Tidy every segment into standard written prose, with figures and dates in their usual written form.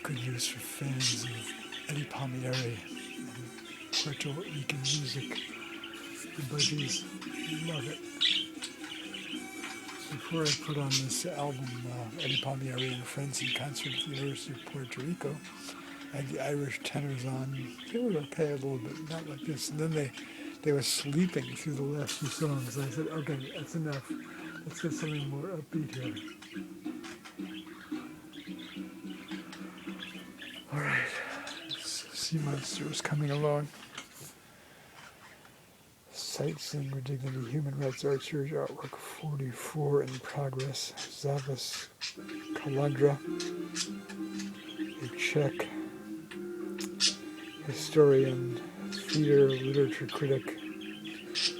good use for fans of Eddie Palmieri and Puerto Rican music. The budgies love it. Before I put on this album, Eddie Palmieri and Friends in concert at the University of Puerto Rico, I had the Irish tenors on. They were okay a little bit, not like this. And then they were sleeping through the last few songs. I said, okay, that's enough. Let's get something more upbeat here. All right, sea monster is coming along. Sightseeing with Dignity, Human Rights Art Series Artwork 44 in progress. Zavis Kalandra, a Czech historian, theater, literature critic,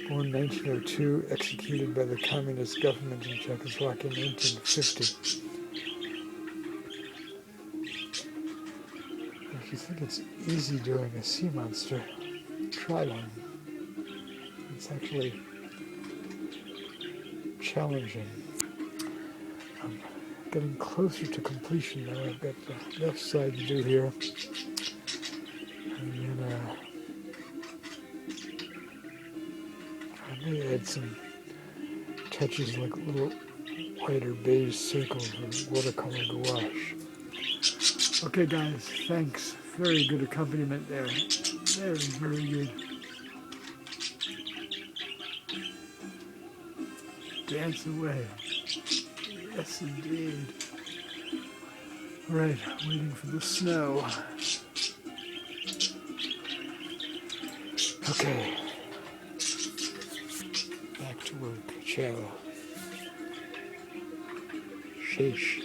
born 1902, executed by the communist government in Czechoslovakia in 1950. If you think it's easy doing a sea monster, try one. It's actually challenging. I'm getting closer to completion now. I've got the left side to do here. And then I may add some touches like little white or beige circles with watercolor gouache. Okay guys, thanks. Very good accompaniment there. Very, very good. Dance away. Yes, indeed. All right, waiting for the snow. Okay. Back to work. Ciao. Sheesh,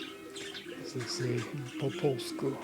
as they say in po polsku.